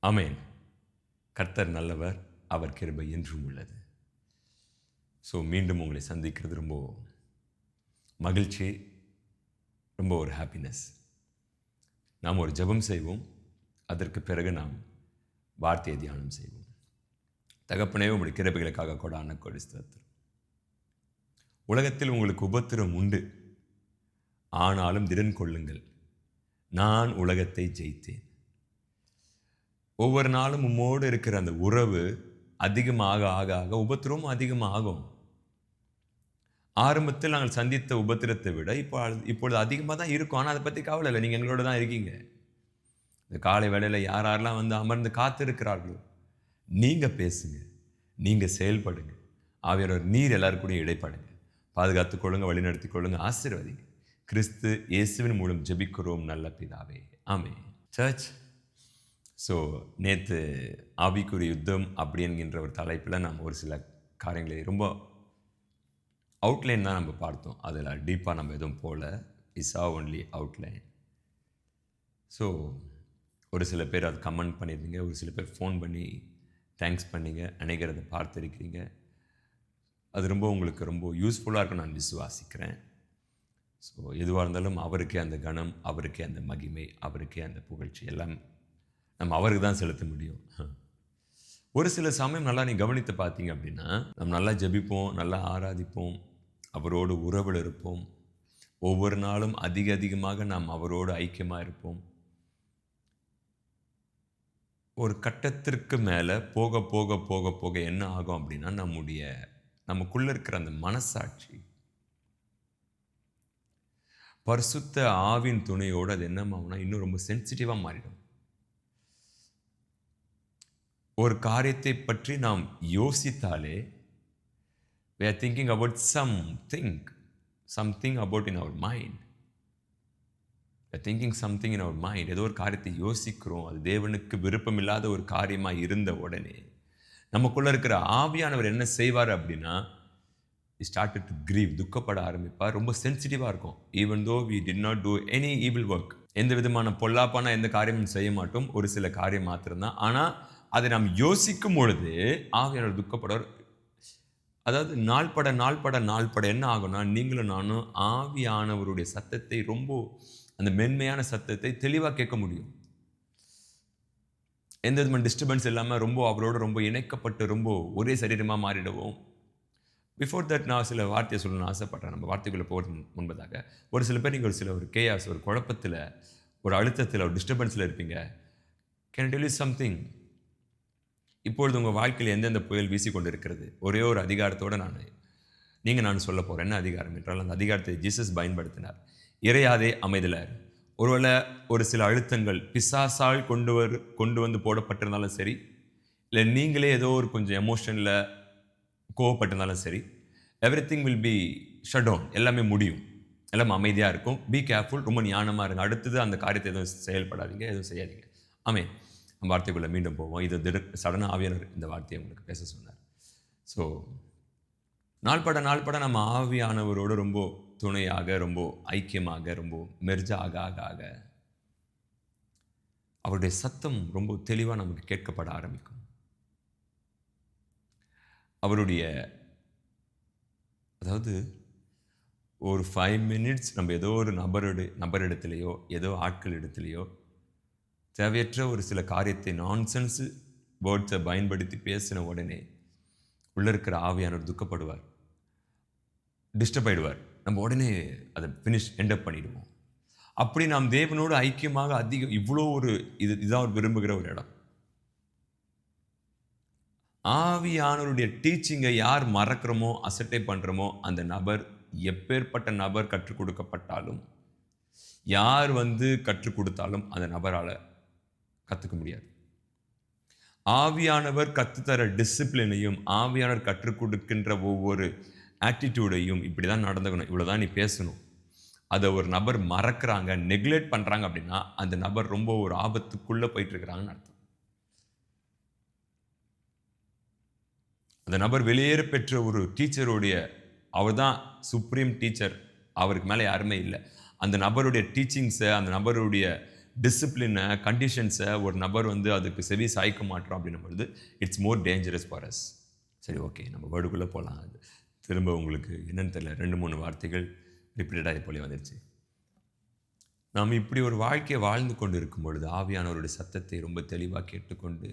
ஆமென். கர்த்தர் நல்லவர். அவர் கிருபை என்றும் உள்ளது. மீண்டும் உங்களை சந்திக்கிறது ரொம்ப மகிழ்ச்சி, ரொம்ப ஒரு ஹாப்பினஸ். நாம் ஒரு ஜெபம் செய்வோம். அதற்கு பிறகு நாம் வார்த்தையை தியானம் செய்வோம். தகப்பனே, உங்களுடைய கிருபைகளுக்காக கொடான கொடி ஸ்தோத்திரம். உலகத்தில் உங்களுக்கு உபத்திரம் உண்டு, ஆனாலும் திடன் கொள்ளுங்கள், நான் உலகத்தை ஜெயித்தேன். ஒவ்வொரு நாளும் உம்மோடு இருக்கிற அந்த உறவு அதிகமாக ஆக ஆக உபத்திரமும் அதிகமாகும். ஆரம்பத்தில் நாங்கள் சந்தித்த உபத்திரத்தை விட இப்பொழுது அதிகமாக தான் இருக்கும். ஆனால் அதை பற்றி கவலை இல்லை, நீங்கள் எங்களோட தான் இருக்கீங்க. இந்த காலை வேளையில் யாரெல்லாம் வந்து அமர்ந்து காத்திருக்கிறார்களோ, நீங்கள் பேசுங்க, நீங்கள் செயல்படுங்க. ஆவியானவர் நீர் எல்லாருக்கூடையும் இடைப்படுங்க, பாதுகாத்துக் கொள்ளுங்க, வழிநடத்திக் கொள்ளுங்க, ஆசீர்வதிங்க. கிறிஸ்து இயேசுவின் மூலம் ஜெபிக்கிறோம் நல்ல பிதாவே, ஆமென். சர்ச், நேற்று ஆவிக்குரிய யுத்தம் அப்படி என்கின்ற ஒரு தலைப்பில் நம்ம ஒரு சில காரியங்களை ரொம்ப அவுட்லைன் தான் நம்ம பார்த்தோம். அதில் டீப்பாக நம்ம எதுவும் போகல. Is only outline. ஒரு சில பேர் அது கமெண்ட் பண்ணியிருந்தீங்க, ஒரு சில பேர் ஃபோன் பண்ணி தேங்க்ஸ் பண்ணிங்க, அநேகர் பார்த்துருக்கிறீங்க. அது ரொம்ப உங்களுக்கு ரொம்ப யூஸ்ஃபுல்லாக இருக்குன்னு நான் விசுவாசிக்கிறேன். எதுவாக இருந்தாலும் அவருக்கே அந்த கணம், அவருக்கே அந்த மகிமை, அவருக்கே அந்த புகழ்ச்சி எல்லாம் நம்ம அவருக்கு தான் செலுத்த முடியும். ஒரு சில சமயம் நல்லா நீ கவனித்து பார்த்தீங்க அப்படின்னா, நம்ம நல்லா ஜெபிப்போம், நல்லா ஆராதிப்போம், அவரோடு உறவில் இருப்போம். ஒவ்வொரு நாளும் அதிகமாக நாம் அவரோடு ஐக்கியமாக இருப்போம். ஒரு கட்டத்திற்கு மேலே போக போக போக போக என்ன ஆகும் அப்படின்னா, நமக்குள்ள இருக்கிற அந்த மனசாட்சி பரிசுத்த ஆவின் துணையோடு அது என்ன ஆகும்னா இன்னும் ரொம்ப சென்சிட்டிவாக மாறிடும். ஒரு காரியத்தை பற்றி நாம் யோசித்தாலே we are thinking about something about in our mind. We are thinking something in our mind. ஏதோ ஒரு காரியத்தை யோசிக்கிறோம், அது தேவனுக்கு விருப்பமில்லாத ஒரு காரியமாக இருந்த உடனே நமக்குள்ள இருக்கிற ஆவியானவர் என்ன செய்வார் அப்படின்னா, he started to grieve, துக்கப்பட ஆரம்பிப்பார். ரொம்ப சென்சிட்டிவாக இருக்கும். even though we did not do any evil work, எந்த விதமான பொல்லாப்பான எந்த காரியமும் செய்ய மாட்டோம், ஒரு சில காரியம் மாத்திரம்தான். ஆனால் அதை நாம் யோசிக்கும் பொழுது ஆவியானவர் துக்கப்படுவார். அதாவது நாள்பட என்ன ஆகும்னா, நீங்களும் நானும் ஆவியானவருடைய சத்தத்தை ரொம்ப அந்த மென்மையான சத்தத்தை தெளிவாக கேட்க முடியும். எந்த விதமான டிஸ்டர்பன்ஸ் இல்லாமல் ரொம்ப அவரோட ரொம்ப இணைக்கப்பட்டு ரொம்ப ஒரே சரீரமாக மாறிடுவோம். பிஃபோர் தட் நான் சில வார்த்தையை சொல்லணும்னு ஆசைப்பட்றேன். நம்ம வார்த்தைக்குள்ளே போகிறது முன்பதாக ஒரு சில பேர் நீங்கள் ஒரு கேயாஸ், ஒரு குழப்பத்தில், ஒரு அழுத்தத்தில், ஒரு டிஸ்டர்பன்ஸில் இருப்பீங்க. Can tell you something? இப்பொழுது உங்கள் வாழ்க்கையில் எந்தெந்த புயல் வீசி கொண்டு இருக்கிறது? ஒரே ஒரு அதிகாரத்தோடு நான் சொல்ல போகிறேன். என்ன அதிகாரம் என்றால், அந்த அதிகாரத்தை ஜீசஸ் பயன்படுத்தினார். இறையாதே அமைதலார். ஒருவேளை ஒரு சில அழுத்தங்கள் பிசாசால் கொண்டு வந்து போடப்பட்டிருந்தாலும் சரி, இல்லை நீங்களே ஏதோ ஒரு கொஞ்சம் எமோஷனில் கோவப்பட்டிருந்தாலும் சரி, everything will be shut down. எல்லாமே முடியும், எல்லாம் அமைதியாக இருக்கும். பி கேர்ஃபுல், ரொம்ப ஞானமாக இருங்க. அடுத்தது அந்த காரியத்தை எதுவும் செயல்படாதீங்க, எதுவும் செய்யாதீங்க. ஆமென். நம்ம வார்த்தைக்குள்ளே மீண்டும் போவோம். இது சடனாக ஆவியானவர் இந்த வார்த்தையை உங்களுக்கு பேச சொன்னார். நாள்பட நம்ம ஆவியானவரோடு ரொம்ப துணையாக, ரொம்ப ஐக்கியமாக, ரொம்ப மெர்ஜ் ஆக அவருடைய சத்தம் ரொம்ப தெளிவாக நமக்கு கேட்கப்பட ஆரம்பிக்கும். அவருடைய அதாவது ஒரு 5 minutes நம்ம ஏதோ ஒரு நபரிடத்திலேயோ ஏதோ ஆட்கள் இடத்துலையோ தேவையற்ற ஒரு சில காரியத்தை நான்சென்ஸ் வேர்ட்ஸை பயன்படுத்தி பேசின உடனே உள்ள இருக்கிற ஆவியானவர் துக்கப்படுவார், டிஸ்டர்ப் ஆகிடுவார். நம்ம உடனே அதை எண்டப் பண்ணிடுவோம். அப்படி நாம் தேவனோடு ஐக்கியமாக இவ்வளோ ஒரு இதுதான் அவர் விரும்புகிற ஒரு இடம். ஆவியானவருடைய டீச்சிங்கை யார் மறக்கிறோமோ, அசட்டை பண்ணுறோமோ, அந்த நபர் எப்பேற்பட்ட நபர் கற்றுக் கொடுக்கப்பட்டாலும், யார் கற்றுக் கொடுத்தாலும் அந்த நபரால் கற்றுக்க முடியாது. ஆவியானவர் கற்றுத்தர டிசிப்ளினையும், ஆவியானவர் கற்றுக் கொடுக்கின்ற ஒவ்வொரு ஆட்டிடியூடையும், இப்படி தான் நடந்துக்கணும், இவ்வளோதான் நீ பேசணும், அதை ஒரு நபர் மறக்கிறாங்க, நெக்லெக்ட் பண்ணுறாங்க அப்படின்னா அந்த நபர் ரொம்ப ஒரு ஆபத்துக்குள்ளே போயிட்டுருக்கிறாங்கன்னு அர்த்தம். அந்த நபர் வெளியேற பெற்ற ஒரு டீச்சருடைய, அவர் தான் சுப்ரீம் டீச்சர், அவருக்கு மேலே யாருமே இல்லை. அந்த நபருடைய டீச்சிங்ஸை, அந்த நபருடைய டிசிப்ளினை, கண்டிஷன்ஸை ஒரு நபர் வந்து அதுக்கு செவி சாய்க்க மாட்டோம் அப்படின்னும் பொழுது it's more dangerous for us. சரி, ஓகே, நம்ம வேர்டுக்குள்ளே போகலாம். அது திரும்ப உங்களுக்கு என்னன்னு தெரியல, 2-3 வார்த்தைகள் ரிப்பீட்டடாக போலே வந்துடுச்சு. நாம் இப்படி ஒரு வாழ்க்கையை வாழ்ந்து கொண்டு இருக்கும் பொழுது ஆவியானவருடைய சத்தத்தை ரொம்ப தெளிவாக கேட்டுக்கொண்டு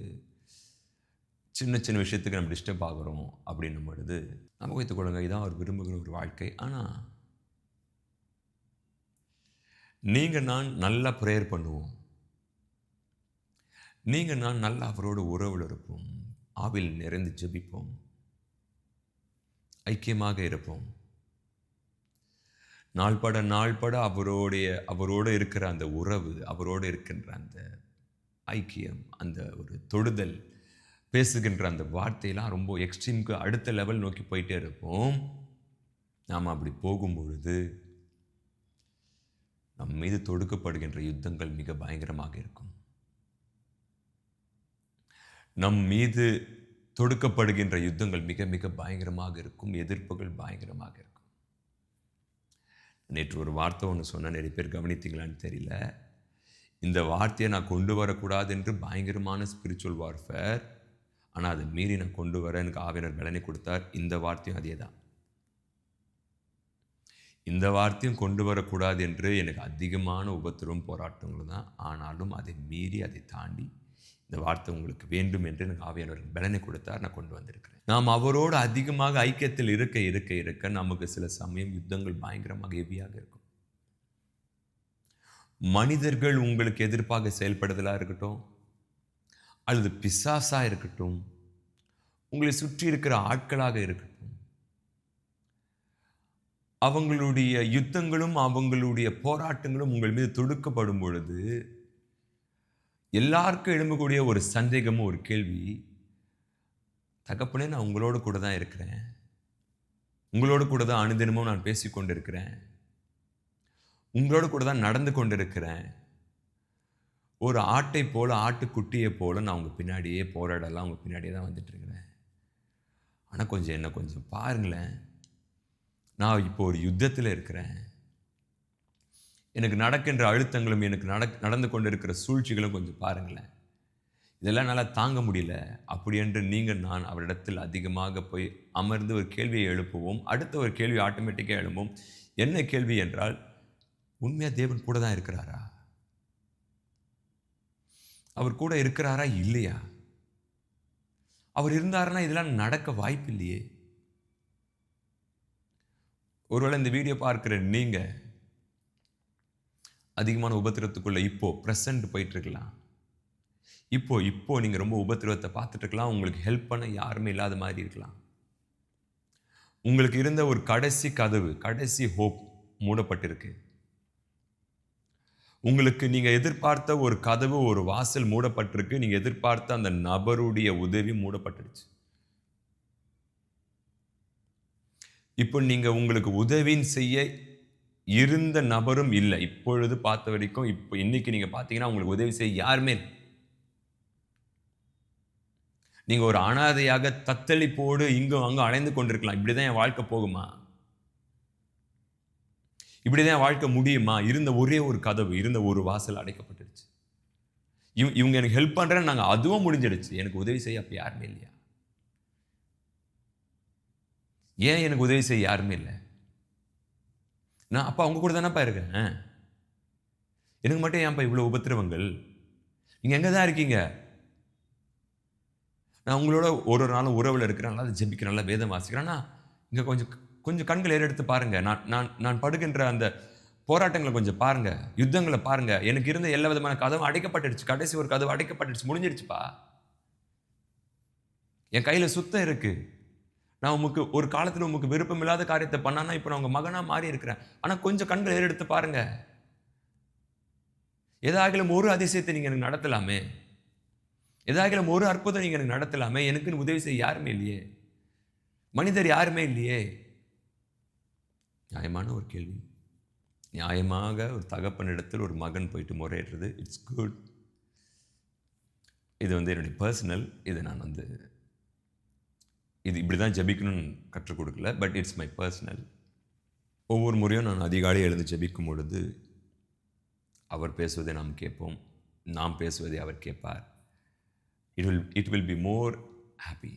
சின்ன சின்ன விஷயத்துக்கு நம்ம டிஸ்டர்ப் ஆகிறோம் அப்படின்னும் பொழுது நம்ம வைத்துக்கொள்ளுங்க, இதான் அவர் விரும்புகிற ஒரு வாழ்க்கை. ஆனால் நீங்கள் நான் நல்லா ப்ரேயர் பண்ணுவோம், நீங்கள் நான் நல்லா அவரோட உறவில் இருப்போம், ஆவில் நிறைந்து ஜெபிப்போம், ஐக்கியமாக இருப்போம், நாள்பட அவரோடு இருக்கிற அந்த உறவு, அவரோடு இருக்கின்ற அந்த ஐக்கியம், அந்த ஒரு தொடுதல், பேசுகின்ற அந்த வார்த்தையெல்லாம் ரொம்ப எக்ஸ்ட்ரீமுக்கு அடுத்த லெவல் நோக்கி போயிட்டே இருப்போம். நாம் அப்படி போகும்பொழுது நம் மீது தொடுக்கப்படுகின்ற யுத்தங்கள் மிக பயங்கரமாக இருக்கும். நம் மீது தொடுக்கப்படுகின்ற யுத்தங்கள் மிக மிக பயங்கரமாக இருக்கும். எதிர்ப்புகள் பயங்கரமாக இருக்கும். நேற்று ஒரு வார்த்தை ஒன்று சொன்ன, நிறைய பேர் கவனித்தீங்களான்னு தெரியல. இந்த வார்த்தையை நான் கொண்டு வரக்கூடாது என்று பயங்கரமான ஸ்பிரிச்சுவல் வார்ஃபேர், ஆனால் அதை மீறி நான் கொண்டு வர எனக்கு ஆவியானவர் பலனை கொடுத்தார். இந்த வார்த்தையும் அதே தான். இந்த வார்த்தையும் கொண்டு வரக்கூடாது என்று எனக்கு அதிகமான உபத்திரவும் போராட்டங்களும் தான். ஆனாலும் அதை மீறி, அதை தாண்டி இந்த வார்த்தை உங்களுக்கு வேண்டும் என்று எனக்கு ஆவியானவர் பலனை கொடுத்தார். நான் கொண்டு வந்திருக்கிறேன். நாம் அவரோடு அதிகமாக ஐக்கியத்தில் இருக்க இருக்க இருக்க நமக்கு சில சமயம் யுத்தங்கள் பயங்கரமாக ஹெவியாக இருக்கும். மனிதர்கள் உங்களுக்கு எதிர்ப்பாக செயல்படுதலாக இருக்கட்டும், அல்லது பிசாசா இருக்கட்டும், உங்களை சுற்றி இருக்கிற ஆட்களாக இருக்கட்டும், அவங்களுடைய யுத்தங்களும் அவங்களுடைய போராட்டங்களும் உங்கள் மீது தொடுக்கப்படும் பொழுது எல்லாருக்கும் எழும்பக்கூடிய ஒரு சந்தேகமும் ஒரு கேள்வி, தகப்பனே நான் உங்களோடு கூட தான் இருக்கிறேன், உங்களோடு கூட தான் அனுதினமும் நான் பேசிக்கொண்டு இருக்கிறேன், உங்களோடு கூட தான் நடந்து கொண்டு இருக்கிறேன், ஒரு ஆட்டை போல, ஆட்டுக்குட்டியை போல நான் உங்கள் பின்னாடியே போராடலாம், உங்கள் பின்னாடியே தான் வந்துட்டு இருக்கிறேன். ஆனால் கொஞ்சம் பாருங்களேன், நான் இப்போ ஒரு யுத்தத்தில் இருக்கிறேன், எனக்கு நடக்கின்ற அழுத்தங்களும் எனக்கு நடந்து கொண்டு இருக்கிற சூழ்ச்சிகளும் கொஞ்சம் பாருங்களேன், இதெல்லாம் நல்லா தாங்க முடியல அப்படி என்று நீங்கள் நான் அவரிடத்தில் அதிகமாக போய் அமர்ந்து ஒரு கேள்வியை எழுப்புவோம். அடுத்த ஒரு கேள்வி ஆட்டோமேட்டிக்காக எழும்பும். என்ன கேள்வி என்றால், உண்மையாக தேவன் கூட தான் இருக்கிறாரா? அவர் கூட இருக்கிறாரா இல்லையா? அவர் இருந்தாருன்னா இதெல்லாம் நடக்க வாய்ப்பு இல்லையே. ஒருவேளை இந்த வீடியோ பார்க்கிற நீங்க அதிகமான உபத்திரத்துக்குள்ள இப்போ பிரசன்ட் போயிட்டு இருக்கலாம். இப்போ நீங்க ரொம்ப உபத்திரவத்தை பார்த்துட்டு இருக்கலாம். உங்களுக்கு ஹெல்ப் பண்ண யாருமே இல்லாத மாதிரி இருக்கலாம். உங்களுக்கு இருந்த ஒரு கடைசி கதவு, கடைசி ஹோப் மூடப்பட்டிருக்கு. உங்களுக்கு நீங்க எதிர்பார்த்த ஒரு கதவு, ஒரு வாசல் மூடப்பட்டிருக்கு. நீங்க எதிர்பார்த்த அந்த நபருடைய உதவி மூடப்பட்டுடுச்சு. இப்போ நீங்க உங்களுக்கு உதவின்னு செய்ய இருந்த நபரும் இல்லை. இப்பொழுது பார்த்த வரைக்கும், இப்போ இன்னைக்கு நீங்க பார்த்தீங்கன்னா உங்களுக்கு உதவி செய்ய யாருமே இல்லை. நீங்க ஒரு அனாதையாக தத்தளிப்போடு இங்கும் அங்கும் அலைந்து கொண்டிருக்கலாம். இப்படிதான் என் வாழ்க்கை போகுமா? இப்படிதான் என் வாழ்க்கை முடியுமா? இருந்த ஒரே ஒரு கதவு, இருந்த ஒரு வாசல் அடைக்கப்பட்டுடுச்சு. இவங்க எனக்கு ஹெல்ப் பண்றேன்னு நாங்கள், அதுவும் முடிஞ்சிடுச்சு. எனக்கு உதவி செய்ய அப்ப யாருமே இல்லையா? ஏன் எனக்கு உதவி செய்ய யாருமே இல்லை? நான் அப்போ அவங்க கூட தானேப்பா இருக்கேன். எனக்கு மட்டும் ஏன்ப்பா இவ்வளோ உபத்திரவங்கள்? நீங்கள் எங்கே தான் இருக்கீங்க? நான் உங்களோட ஒரு நாளும் உறவில் இருக்கிறேன், நல்லா ஜெபிக்கிறேன், நல்லா வேதம் வாசிக்கிறேன். ஆனால் இங்கே கொஞ்சம் கண்கள் ஏறெடுத்து பாருங்க. நான் படுகின்ற அந்த போராட்டங்களை கொஞ்சம் பாருங்க, யுத்தங்களை பாருங்க. எனக்கு இருந்த எல்லா விதமான கதவும் அடைக்கப்பட்டுடுச்சு. கடைசி ஒரு கதவு அடைக்கப்பட்டுடுச்சு, முடிஞ்சிடுச்சுப்பா. என் கையில் சுத்தம் இருக்கு. நான் உமக்கு ஒரு காலத்தில் உமக்கு விருப்பம் இல்லாத காரியத்தை பண்ணானா இப்போ நான் உங்க மகனா மாறி இருக்கிறேன். ஆனால் கொஞ்சம் கண்கள் ஏறெடுத்து பாருங்க. ஏதாகிலும் ஒரு அதிசயத்தை நீங்க எனக்கு நடத்தலாமே, ஏதாகிலும் ஒரு அற்புதம் நீங்க எனக்கு நடத்தலாமே. எனக்குன்னு உதவி செய்ய யாருமே இல்லையே, மனிதர் யாருமே இல்லையே. நியாயமான ஒரு கேள்வி. நியாயமாக ஒரு தகப்பனிடத்தில் ஒரு மகன் போயிட்டு முறையிடுறது, இட்ஸ் குட். இது என்னுடைய பர்சனல். இதை நான் இது இப்படி தான் ஜெபிக்கணும்னு கற்றுக் கொடுக்கல, பட் இட்ஸ் மை பர்சனல். ஒவ்வொரு முறையும் நான் அதிகாலை எழுந்து ஜெபிக்கும் பொழுது அவர் பேசுவதை நாம் கேட்போம், நாம் பேசுவதை அவர் கேட்பார். It will be more happy.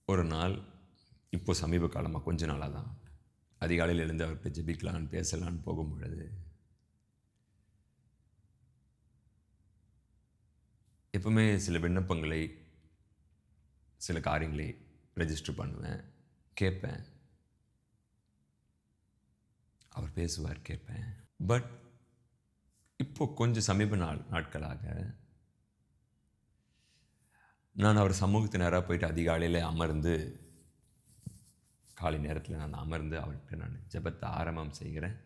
ஒரு நாள், இப்போ சமீப காலமாக கொஞ்ச நாளாக தான், அதிகாலையில் எழுந்து அவர்கிட்ட ஜெபிக்கலான்னு பேசலான்னு போகும் பொழுது, எப்பவுமே சில விண்ணப்பங்களை, சில காரியங்களை ரெஜிஸ்டர் பண்ணுவேன், கேட்பேன். அவர் பேசுவார், கேட்பேன். பட் இப்போ கொஞ்சம் சமீப நாட்களாக நான் அவர் சமூகத்து நேராக போயிட்டு அதிகாலையில் அமர்ந்து, காலை நேரத்தில் நான் அமர்ந்து அவர்கிட்ட நான் ஜெபத்தை ஆரம்பம் செய்கிறேன்.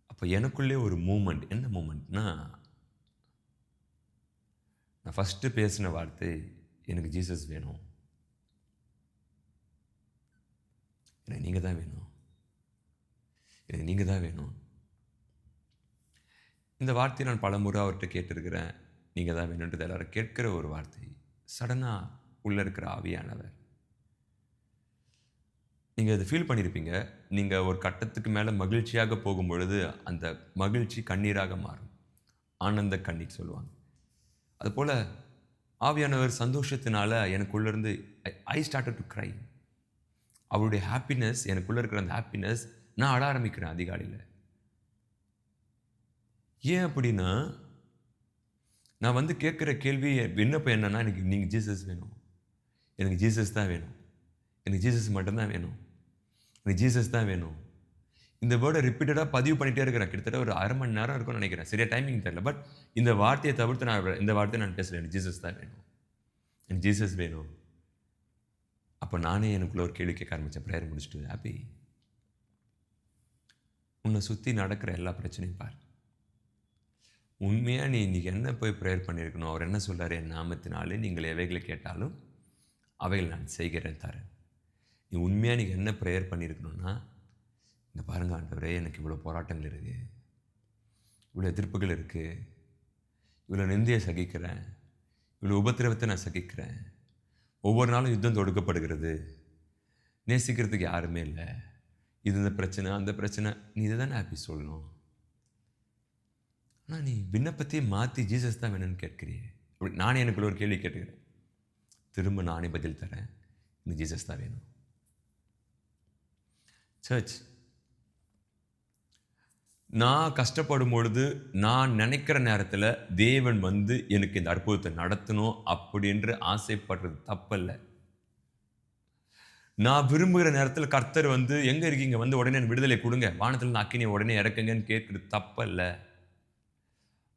அப்போ எனக்குள்ளே ஒரு மூமெண்ட். என்ன மூமெண்ட்னா, நான் ஃபஸ்ட்டு பேசின வார்த்தை, எனக்கு ஜீசஸ் வேணும், எனக்கு நீங்கள் தான் வேணும், எனக்கு நீங்கள் தான் வேணும். இந்த வார்த்தையை நான் பல முறை அவர்கிட்ட கேட்டிருக்கிறேன். நீங்கள் தான் வேணுன்றது எல்லாரும் கேட்கிற ஒரு வார்த்தை. சடனாக உள்ளே இருக்கிற ஆவியானவர், நீங்கள் அதை ஃபீல் பண்ணியிருப்பீங்க. நீங்கள் ஒரு கட்டத்துக்கு மேலே மகிழ்ச்சியாக போகும் பொழுது அந்த மகிழ்ச்சி கண்ணீராக மாறும். ஆனந்த கண்ணீர் சொல்லுவாங்க. அதுபோல் ஆவியானவர் சந்தோஷத்தினால எனக்குள்ளேருந்து ஐ ஸ்டார்டட் டு க்ரை. அவருடைய ஹாப்பினஸ், எனக்குள்ளே இருக்கிற அந்த ஹாப்பினஸ், நான் அழ ஆரம்பிக்கிறேன் அதிகாலையில். ஏன் அப்படின்னா, நான் வந்து கேட்குற கேள்வி விண்ணப்பம் என்னன்னா, எனக்கு நீங்கள் ஜீசஸ் வேணும், எனக்கு ஜீசஸ் தான் வேணும், எனக்கு ஜீசஸ் மட்டும்தான் வேணும், எனக்கு ஜீசஸ் தான் வேணும். இந்த வேர்டை ரிப்பீட்டடாக பதிவு பண்ணிகிட்டே இருக்கிறேன். கிட்டத்தட்ட ஒரு அரை மணி நேரம் இருக்கும்னு நினைக்கிறேன், சரியா டைமிங் தெரியல. பட் இந்த வார்த்தையை தவிர்த்து இந்த வார்த்தையை நான் பேசுகிறேன், எனக்கு ஜீசஸ் தான் வேணும், எனக்கு ஜீசஸ் வேணும். அப்போ நானே எனக்குள்ள ஒரு கேள்வி கேட்க ஆரம்பித்தேன். ப்ரேயர் முடிச்சுட்டு, ஹாப்பி, உன்னை சுற்றி நடக்கிற எல்லா பிரச்சனையும் பார். உண்மையாக நீ இன்றைக்கி என்ன போய் ப்ரேயர் பண்ணியிருக்கணும்? அவர் என்ன சொல்கிறார்? என் நாமத்தினாலே நீங்கள் எவைகளை கேட்டாலும் அவைகள் நான் செய்கிறேன் தரேன். நீ உண்மையாக நீங்கள் என்ன ப்ரேயர் பண்ணியிருக்கணும்னா, இந்த பாருங்க ஆண்டவரே, எனக்கு இவ்வளோ போராட்டங்கள் இருக்குது, இவ்வளோ எதிர்ப்புகள் இருக்குது, இவ்வளோ நிந்தையை சகிக்கிறேன், இவ்வளோ உபத்திரவத்தை நான் சகிக்கிறேன், ஒவ்வொரு நாளும் யுத்தம் தொடுக்கப்படுகிறது, நேசிக்கிறதுக்கு யாருமே இல்லை, இது இந்த பிரச்சனை அந்த பிரச்சனை. நீ இதை தானே ஹாப்பி சொல்லணும். ஆனால் நீ விண்ணப்பத்தையே மாற்றி ஜீசஸ் தான் வேணும்னு கேட்குறியே. அப்படி நானே எனக்குள்ள ஒரு கேள்வி கேட்டுக்கிறேன். திரும்ப நானே பதில் தரேன், இந்த ஜீசஸ் தான் வேணும். சர்ச், நான் கஷ்டப்படும் பொழுது, நான் நினைக்கிற நேரத்தில் தேவன் வந்து எனக்கு இந்த அற்புதத்தை நடத்தணும் அப்படின்று ஆசைப்படுறது தப்பல்ல. நான் விரும்புகிற நேரத்தில் கர்த்தர் வந்து எங்கே இருக்கீங்க, வந்து உடனே விடுதலை கொடுங்க, வானத்தில் அக்கினியை உடனே இறக்குங்கன்னு கேட்குறது தப்பல்ல.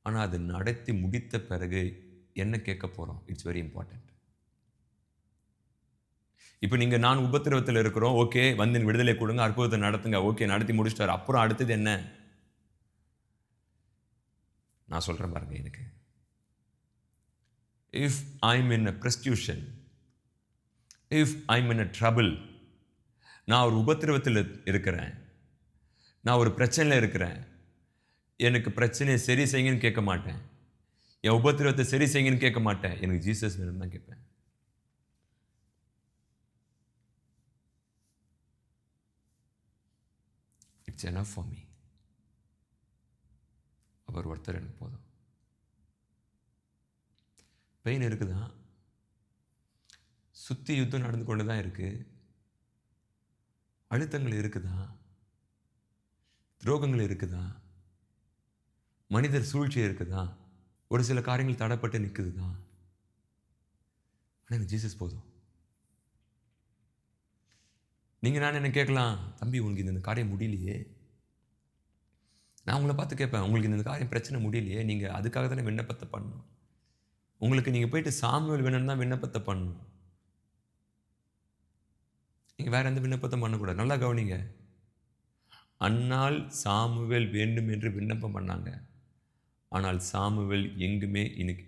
ஆனால் அது நடத்தி முடித்த பிறகு என்ன கேட்க போகிறோம், இட்ஸ் வெரி இம்பார்ட்டன்ட். இப்போ நீங்கள் நான் உபத்திரவத்தில் இருக்கிறோம், ஓகே, வந்து விடுதலை கொடுங்க, அற்புதத்தை நடத்துங்க, ஓகே, நடத்தி முடிச்சிட்டார். அப்புறம் அடுத்தது என்ன? நான் சொல்கிறேன் பாருங்க. எனக்கு if I'm in a prostitution, if I'm in a trouble, நான் ஒரு உபத்திரவத்தில் இருக்கிறேன், நான் ஒரு பிரச்சனையில் இருக்கிறேன், எனக்கு பிரச்சனையை சரி செய்யுங்கன்னு கேட்க மாட்டேன், என் உபத்திரவத்தை சரி செய்யுங்கன்னு கேட்க மாட்டேன், எனக்கு ஜீசஸ் வேணும்னு தான் கேட்பேன். It's enough for me. அவர் ஒருத்தர் எனக்கு போதும். பெயின் இருக்குதா, சுற்றி யுத்தம் நடந்து கொண்டு தான் இருக்குது, அழுத்தங்கள் இருக்குதா, துரோகங்கள் இருக்குதா, மனிதர் சூழ்ச்சி இருக்குதா, ஒரு சில காரியங்கள் தடைப்பட்டு நிற்குது தான். ஆனால் எனக்கு ஜீசஸ் போதும். நீங்கள் நான் என்ன கேட்கலாம், தம்பி உங்களுக்கு இந்த காரியம் முடியலையே, நான் உங்களை பார்த்து கேட்பேன், உங்களுக்கு இந்த காரியம் பிரச்சனை முடியலையே, நீங்கள் அதுக்காக தானே விண்ணப்பத்தை பண்ணணும். உங்களுக்கு நீங்கள் போயிட்டு சாமுவேல் வேணும்னு தான் விண்ணப்பத்தை பண்ணணும். நீங்கள் வேறு எந்த விண்ணப்பத்தை பண்ணக்கூடாது. நல்லா கவனிங்க. அன்னாள் சாமுவேல் வேண்டும் என்று விண்ணப்பம் பண்ணாங்க. ஆனால் சாமுவேல் எங்குமே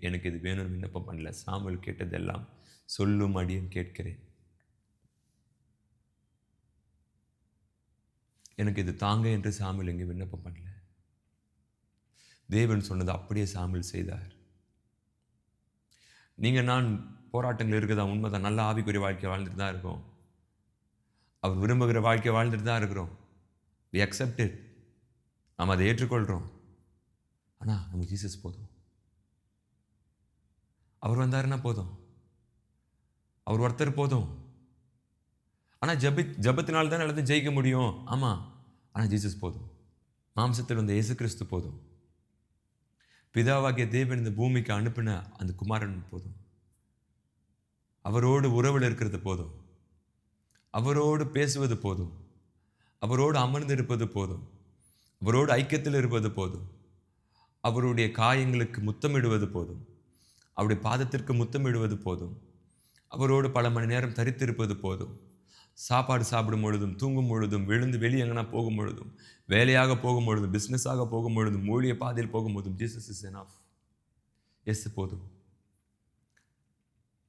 எனக்கு இது வேணும்னு விண்ணப்பம் பண்ணல. சாமுவேல் கேட்டதெல்லாம் சொல்லும் அடியேன் கேட்கிறேன், எனக்கு இது தாங்க என்று சாமுவேல் எங்கே விண்ணப்பம் பண்ணல. தேவன் சொன்னது அப்படியே சாமுவேல் செய்தார். நீங்கள் நான் போராட்டங்கள் இருக்குதா, உண்மைதான், நல்ல ஆவிக்குரிய வாழ்க்கை வாழ்ந்துட்டு தான் இருக்கோம். அவர் விரும்புகிற வாழ்க்கையை வாழ்ந்துட்டு தான் இருக்கிறோம். We accept it. நாம் அதை ஏற்றுக்கொள்கிறோம். ஆனால் நமக்கு ஜீசஸ் போதும். அவர் வந்தாருன்னா போதும். அவர் ஒருத்தர் போதும். ஆனால் ஜபத்தினால் தான் எல்லாத்தையும் ஜெயிக்க முடியும். ஆமாம், ஆனால் ஜீசஸ் போதும். மாம்சத்தில் வந்த இயேசு கிறிஸ்து போதும். பிதாவாகிய தேவன் இந்த பூமிக்கு அனுப்பின அந்த குமாரன் போதும். அவரோடு உறவில் இருக்கிறது போதும். அவரோடு பேசுவது போதும். அவரோடு அமர்ந்து இருப்பது போதும். அவரோடு ஐக்கியத்தில் இருப்பது போதும். அவருடைய காயங்களுக்கு முத்தமிடுவது போதும். அவருடைய பாதத்திற்கு முத்தமிடுவது போதும். அவரோடு பல மணி நேரம் தரித்திருப்பது போதும். சாப்பாடு சாப்பிடும் பொழுதும், தூங்கும் பொழுதும், விழுந்து வெளியே எங்கன்னா போகும் பொழுதும், வேலையாக போகும் பொழுதும், பிஸ்னஸாக போகும் பொழுதும், ஊழிய பாதையில் போகும்போதும், ஜீசஸ் இஸ் எனஃப். எஸ் போதும்.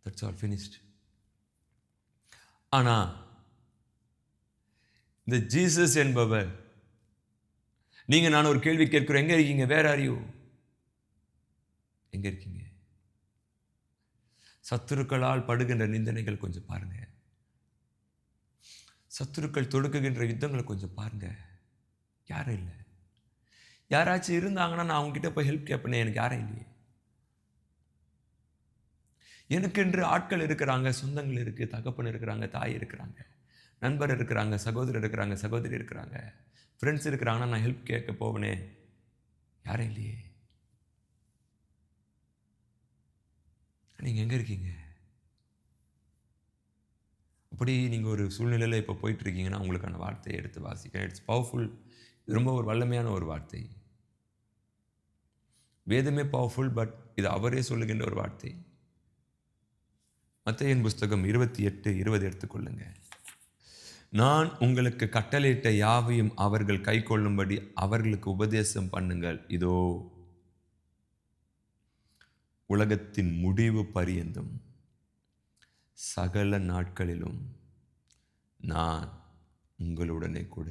That's all finished. ஆனால் இந்த ஜீசஸ் என்பவர், நீங்க நான் ஒரு கேள்வி கேட்கிறோம், எங்க இருக்கீங்க? Where are you? எங்க இருக்கீங்க? சத்துருக்களால் படுகின்ற நிந்தனைகள் கொஞ்சம் பாருங்க. சத்துருக்கள் தொடுக்குகின்ற யுத்தங்களை கொஞ்சம் பாருங்க. யாரும் இல்லை. யாராச்சும் இருந்தாங்கன்னா நான் அவங்ககிட்ட போய் ஹெல்ப் கேட்பேனே, எனக்கு யாரும் இல்லையே. எனக்கென்று ஆட்கள் இருக்கிறாங்க, சொந்தங்கள் இருக்கு, தகப்பன் இருக்கிறாங்க, தாய் இருக்கிறாங்க, நண்பர் இருக்கிறாங்க, சகோதரர் இருக்கிறாங்க, சகோதரி இருக்கிறாங்க, ஃப்ரெண்ட்ஸ் இருக்கிறாங்கன்னா நான் ஹெல்ப் கேட்க போவனே, யாரும் இல்லையே. நீங்கள் எங்கே இருக்கீங்க? அப்படி நீங்கள் ஒரு சூழ்நிலையில் இப்போ போயிட்டுருக்கீங்கன்னா உங்களுக்கான வார்த்தையை எடுத்து வாசிக்க. It's powerful. இது ரொம்ப ஒரு வல்லமையான ஒரு வார்த்தை. வேதமே பவர்ஃபுல், பட் இது அவரே சொல்லுகின்ற ஒரு வார்த்தை. மத்தேயின் புஸ்தகம் 28:20 எடுத்துக்கொள்ளுங்க. நான் உங்களுக்கு கட்டளையிட்ட யாவையும் அவர்கள் கை கொள்ளும்படி அவர்களுக்கு உபதேசம் பண்ணுங்கள். இதோ உலகத்தின் முடிவு பரியந்தம் சகல நாட்களிலும் நான் உங்களுடனே கூட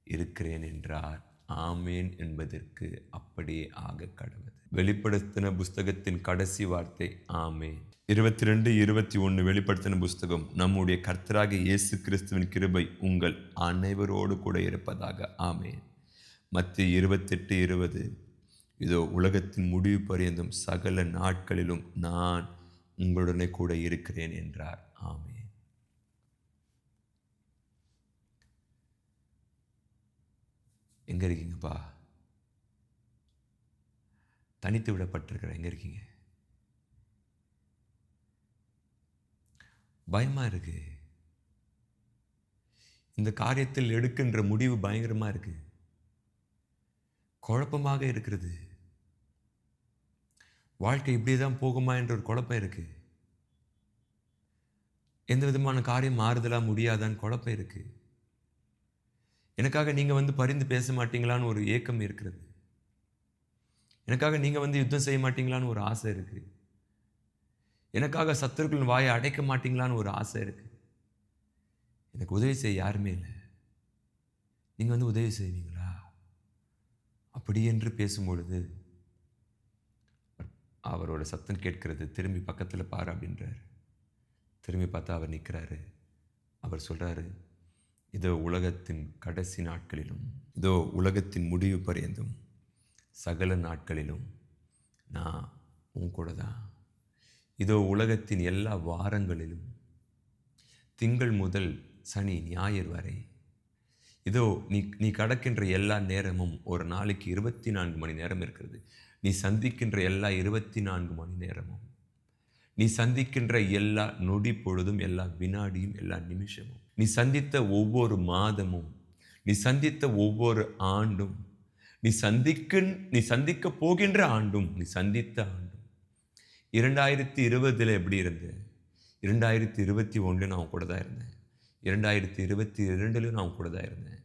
இருக்கிறேன் என்றார். ஆமேன் என்பதற்கு அப்படியே ஆக கடவுது. வெளிப்படுத்தின புஸ்தகத்தின் கடைசி வார்த்தை ஆமேன். 22:21 வெளிப்படுத்தின புஸ்தகம், நம்முடைய கர்த்தராகிய இயேசு கிறிஸ்துவின் கிருபை உங்கள் அனைவரோடு கூட இருப்பதாக. ஆமேன். மத்தேயு 28:20, இதோ உலகத்தின் முடிவு பரியந்தம் சகல நாட்களிலும் நான் உங்களுடனே கூட இருக்கிறேன் என்றார். ஆமேன். எங்க இருக்கீங்கப்பா? தனித்து விடப்பட்டிருக்கிற எங்க இருக்கீங்க? பயமா இருக்கு. இந்த காரியத்தில் எடுக்கின்ற முடிவு பயங்கரமா இருக்கு. குழப்பமாக இருக்கிறது. வாழ்க்கை இப்படிதான் போகுமா என்ற ஒரு குழப்பம் இருக்கு. எந்த விதமான காரியம் மாறுதலா முடியாதான்னு குழப்பம் இருக்கு. எனக்காக நீங்க வந்து பரிந்து பேச மாட்டீங்களான்னு ஒரு ஏக்கம் இருக்கிறது. எனக்காக நீங்க வந்து யுத்தம் செய்ய மாட்டீங்களான்னு ஒரு ஆசை இருக்கு. எனக்காக சத்துருக்களின் வாயை அடைக்க மாட்டீங்களான்னு ஒரு ஆசை இருக்கு. எனக்கு உதவி செய்ய யாருமே இல்லை. நீங்க வந்து உதவி செய்வீங்களா? அப்படி என்று பேசும்பொழுது அவரோட சத்தம் கேட்கிறது. திரும்பி பக்கத்தில் பாரு அப்படின்றார். திரும்பி பார்த்தா அவர் நிற்கிறாரு. அவர் சொல்றாரு, இதோ உலகத்தின் கடைசி நாட்களிலும், இதோ உலகத்தின் முடிவு பரியந்தும் சகல நாட்களிலும் நான் உன் கூட தான். இதோ உலகத்தின் எல்லா வாரங்களிலும் திங்கள் முதல் சனி ஞாயிறு வரை, இதோ நீ கடக்கின்ற எல்லா நேரமும் ஒரு நாளைக்கு 24 மணி நேரம் இருக்கிறது. நீ சந்திக்கின்ற எல்லா 24 மணி நேரமும், நீ சந்திக்கின்ற எல்லா நொடி பொழுதும், எல்லா வினாடியும், எல்லா நிமிஷமும், நீ சந்தித்த ஒவ்வொரு மாதமும், நீ சந்தித்த ஒவ்வொரு ஆண்டும், நீ சந்திக்க போகின்ற ஆண்டும், நீ சந்தித்த ஆண்டும். 2020 எப்படி இருந்தேன்? 2021 நான் கூட தான் இருந்தேன். 2022 நான் கூட தான் இருந்தேன்.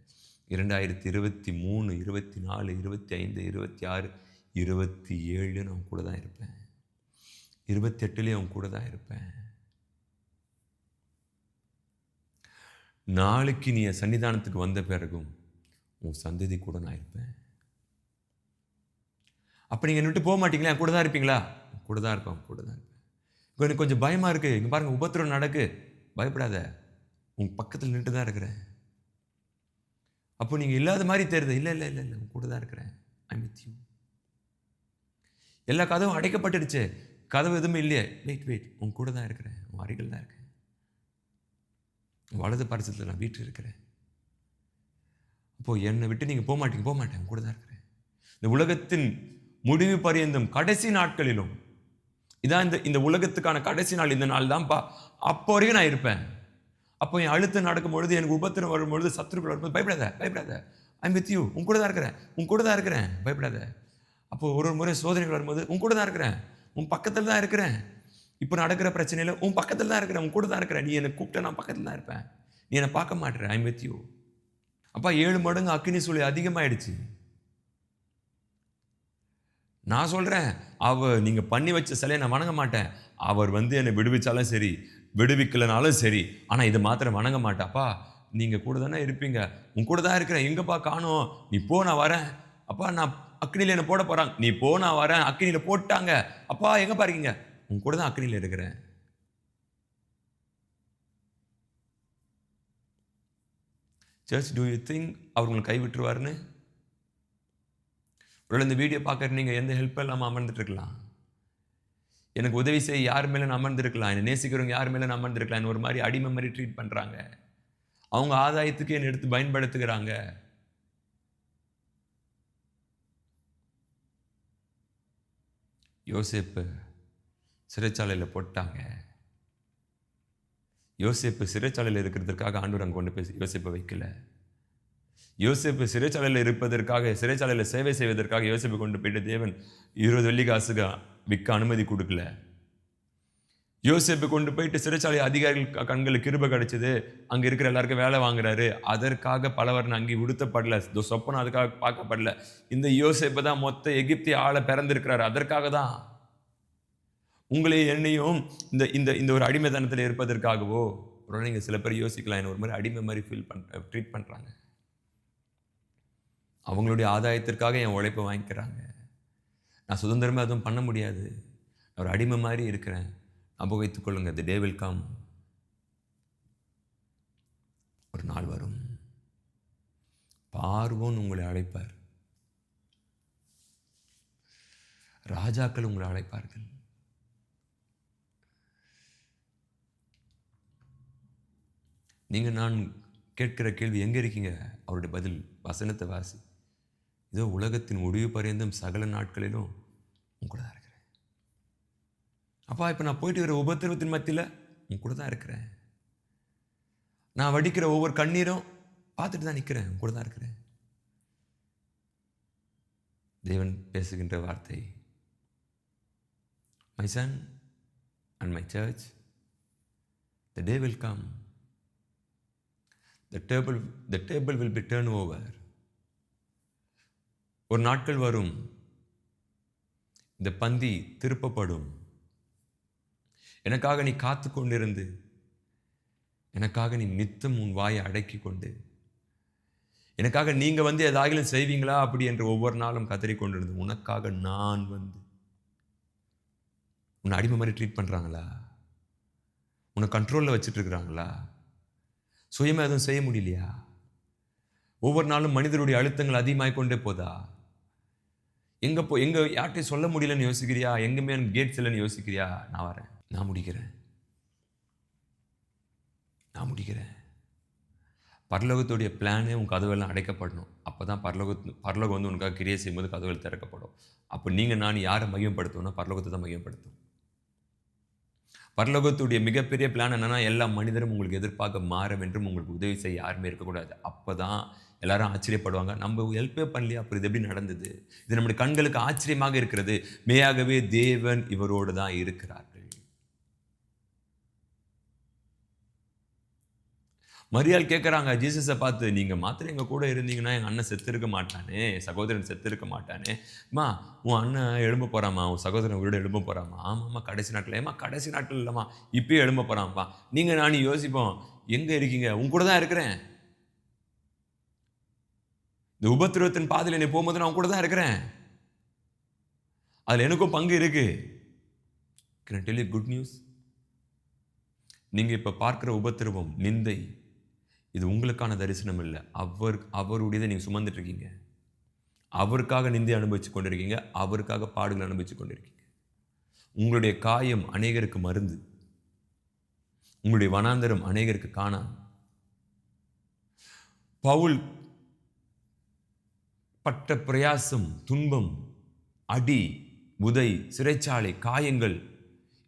2023, 24, 25, 26, 27 நான் கூட தான் இருப்பேன். 28 அவன் கூட தான் இருப்பேன். நாளைக்கு நீ என் சன்னிதானத்துக்கு வந்த பிறகும் உன் சந்ததி கூட நான் இருப்பேன். அப்போ நீங்கள் விட்டு போக மாட்டீங்களா? என் கூட தான் இருப்பீங்களா? கூட தான் இருப்பேன், கூட தான் இருப்பேன். இப்போ எனக்கு கொஞ்சம் பயமாக இருக்குது. இங்கே பாருங்கள், உபத்திரம் நடக்கு, பயப்படாத. உங்கள் பக்கத்தில் நின்று தான் இருக்கிறேன். அப்போ நீங்கள் இல்லாத மாதிரி தெரியுது. இல்லை இல்லை இல்லை இல்லை, உங்க கூட தான் இருக்கிறேன். I with you. எல்லா கதவும் அடைக்கப்பட்டுடுச்சு, கதவு எதுவுமே இல்லையே. வெயிட் வெயிட், உங்க கூட தான் இருக்கிறேன், உன் அருகில் தான் இருக்கேன், வலது பரிசத்தில் நான் வீட்டில் இருக்கிறேன். அப்போது என்னை விட்டு நீங்கள் போக மாட்டீங்க, போக மாட்டேன், கூட தான் இருக்கிறேன். இந்த உலகத்தின் முடிவு பரியந்தம் கடைசி நாட்களிலும் இதான் இந்த உலகத்துக்கான கடைசி நாள், இந்த நாள் தான்ப்பா, அப்போ வரைக்கும் நான் இருப்பேன். அப்போ என் அழுத்தம் நடக்கும்பொழுது, எனக்கு உபத்திரம் வரும்பொழுது, சத்துருக்கள் வரும்போது, பயப்படாத பயப்படாத, ஐம் வித் யூ, உன் கூட தான் இருக்கிறேன், உன் கூட தான் இருக்கிறேன், பயப்படாத. அப்போ ஒரு முறை சோதனைகள் வரும்போது, உன் கூட தான் இருக்கிறேன், உன் பக்கத்தில் தான் இருக்கிறேன். இப்போ நடக்கிற பிரச்சனையில் உன் பக்கத்தில் தான் இருக்கிறேன், உன் கூட தான் இருக்கிறேன். நீ என்னை கூப்பிட்ட நான் பக்கத்தில் தான் இருப்பேன், நீ என்னை பார்க்க மாட்டேற, ஐம் வித் யூ. அப்பா 7 மடங்கு அக்கினி சூளை அதிகமாயிடுச்சு. நான் சொல்கிறேன், நீங்கள் பண்ணி வச்ச சிலையை நான் வணங்க மாட்டேன். அவர் என்னை விடுவிச்சாலும் சரி, விடுவிக்கலனாலும் சரி, ஆனால் இதை மாத்திரம் வணங்க மாட்டாப்பா. நீங்கள் கூட தானே இருப்பீங்க, உன் கூட தான் இருக்கிறேன், எங்கப்பா காணோம், நீ போ நான் வரேன். அப்பா நான் அக்னியில் என்னை போட போகிறாங்க, நீ போ நான் வரேன். அக்னியில் போட்டாங்க, அப்பா எங்கப்பா இருக்கீங்க, உன் கூட தான் அக்னியில் இருக்கிறேன். சர்ச், டூ யூ திங்க் அவர் உங்களை கைவிட்டுருவாருன்னு? ஒருவேளை இந்த வீடியோ பார்க்குற நீங்கள் எந்த ஹெல்ப் இல்லாமல் அமர்ந்துட்டுருக்கலாம். எனக்கு உதவி செய்ய யார் மேலே நான் அமர்ந்துருக்கலாம், என்னை நேசிக்கிறவங்க யார் மேலே நான் அமர்ந்துருக்கலாம். என்ன ஒரு மாதிரி அடிமை மாதிரி ட்ரீட் பண்ணுறாங்க, அவங்க ஆதாயத்துக்கு என்னை எடுத்து பயன்படுத்துகிறாங்க. யோசேப்பு சிறைச்சாலையில் போட்டாங்க. யோசேப்பு சிறைச்சாலையில் இருக்கிறதுக்காக ஆண்டவர் அங்கே கொண்டு போய் யோசேப்பை வைக்கல. யோசேப்பு சிறைச்சாலையில் இருப்பதற்காக, சிறைச்சாலையில் சேவை செய்வதற்காக யோசேப்பை கொண்டு போயிட்டு தேவன் 20 வெள்ளி காசுக்கு விற்க அனுமதி கொடுக்கல. யோசேப்பை கொண்டு போயிட்டு சிறைச்சாலை அதிகாரிகள் கண்களுக்கு கிருபை கிடைச்சது, அங்கே இருக்கிற எல்லாருக்கும் வேலை வாங்குறாரு. அதற்காக பலவர்னு அங்கே உடுத்தப்படல, சொப்பனம் அதுக்காக பார்க்கப்படல. இந்த யோசேப்பு தான் மொத்த எகிப்திய ஆளை பிறந்திருக்கிறாரு. அதற்காக தான் உங்களையும் என்னையும் இந்த ஒரு அடிமைத்தனத்தில் இருப்பதற்காகவோ. ஒரு நீங்கள் சில பேர் யோசிக்கலாம், என்ன ஒரு மாதிரி அடிமை மாதிரி ட்ரீட் பண்ணுறாங்க, அவங்களுடைய ஆதாயத்திற்காக என் உழைப்பை வாங்கிக்கிறாங்க, நான் சுதந்திரமாக எதுவும் பண்ண முடியாது, ஒரு அடிமை மாதிரி இருக்கிறேன். அபோகித்துக் கொள்ளுங்க, தி டே வில் கம். ஒரு நாள் வரும், பார்வோன் உங்களை அழைப்பார், ராஜாக்கள் உங்களை அழைப்பார்கள். நீங்கள் நான் கேட்கிற கேள்வி, எங்கே இருக்கீங்க? அவருடைய பதில், வசனத்தை வாசி. இதோ உலகத்தின் முடிவு பரியந்தம் சகல நாட்களிலும் உன் கூட தான் இருக்கிறேன். அப்பா, இப்போ நான் போயிட்டு வர உபத்திரவத்தின் மத்தியில் உன் கூட தான் இருக்கிறேன். நான் வடிக்கிற ஒவ்வொரு கண்ணீரும் பார்த்துட்டு தான் நிற்கிறேன், உன் கூட தான் இருக்கிறேன். தேவன் பேசுகின்ற வார்த்தை, my son and my search, the day will come, the table will be turned over. ஒரு நாட்கள் வரும், இந்த பந்தி திருப்பப்படும். எனக்காக நீ காத்து கொண்டிருந்து, எனக்காக நீ நித்தம் உன் வாயை அடக்கி கொண்டு, எனக்காக நீங்கள் ஏதாகிலும் செய்வீங்களா அப்படி என்று ஒவ்வொரு நாளும் கதறி கொண்டிருந்து, உனக்காக நான் உன்னை அடிமை மாதிரி ட்ரீட் பண்ணுறாங்களா? உன்னை கண்ட்ரோலில் வச்சுட்டு இருக்கிறாங்களா? சுயமாக எதுவும் செய்ய முடியலையா? ஒவ்வொரு நாளும் மனிதருடைய அழுத்தங்கள் அதிகமாகிக் கொண்டே போதா? எங்கே யார்கிட்டையும் சொல்ல முடியலன்னு யோசிக்கிறியா? எங்கேயுமே எனக்கு கேட்ஸ் இல்லைன்னு யோசிக்கிறியா? நான் வரேன், நான் முடிக்கிறேன். பரலோகத்துடைய பிளானே உன் கதவெல்லாம் அடைக்கப்படணும். அப்போ தான் பரலோகம் உனக்காக கிரியை செய்யும்போது கதவுகள் திறக்கப்படும். அப்போ நான் யாரை மையப்படுத்தணும்னா பரலோகத்தை தான் மையப்படுத்தும். பரலோகத்துடைய மிகப்பெரிய பிளான் என்னன்னா, எல்லா மனிதரும் உங்களுக்கு எதிர்பார்க்க மாற என்றும் உங்களுக்கு உதவி செய்ய யாருமே இருக்கக்கூடாது. அப்போ தான் எல்லாரும் ஆச்சரியப்படுவாங்க, நம்ம ஹெல்ப்பே பண்ணலையா, அப்புறம் இது எப்படி நடந்தது? இது நம்முடைய கண்களுக்கு ஆச்சரியமாக இருக்கிறது. மெய்யாகவே தேவன் இவரோடு தான் இருக்கிறார்கள். மரியாள் கேட்குறாங்க ஜீசஸை பார்த்து, நீங்கள் மாத்திரம் எங்கள் கூட இருந்தீங்கன்னா எங்கள் அண்ணன் செத்து இருக்க மாட்டானே, சகோதரன் செத்து இருக்க மாட்டானே. அம்மா, உன் அண்ணன் எழும்ப போகிறாமா, உன் சகோதரன் வீடு எழும்ப போகிறாமா? ஆமாம்மா, கடைசி நாட்டில். ஏம்மா கடைசி நாட்டில் இல்லைம்மா, இப்பயும் எழும்ப போகிறான்ப்பா. நீங்கள் நான் யோசிப்போம், எங்கே இருக்கீங்க? உன் கூட தான் இருக்கிறேன். இந்த உபத்திரவத்தின் பாதையில் என்னை போகும்போது நான் உன் கூட தான் இருக்கிறேன். அதில் எனக்கும் பங்கு இருக்கு. Can I tell you good news? நீங்கள் இப்போ பார்க்குற உபத்திரவம், நிந்தை, இது உங்களுக்கான தரிசனம் இல்லை. அவருடையதை நீங்கள் சுமந்துட்டு இருக்கீங்க. அவருக்காக நிந்தை அனுபவிச்சு கொண்டிருக்கீங்க. அவருக்காக பாடுகள் அனுபவிச்சு கொண்டிருக்கீங்க. உங்களுடைய காயம் அநேகருக்கு மருந்து. உங்களுடைய வனாந்தரம் அநேகருக்கு காணாம். பவுல் பட்ட பிரயாசம், துன்பம், அடி, உதை, சிறைச்சாலை, காயங்கள்,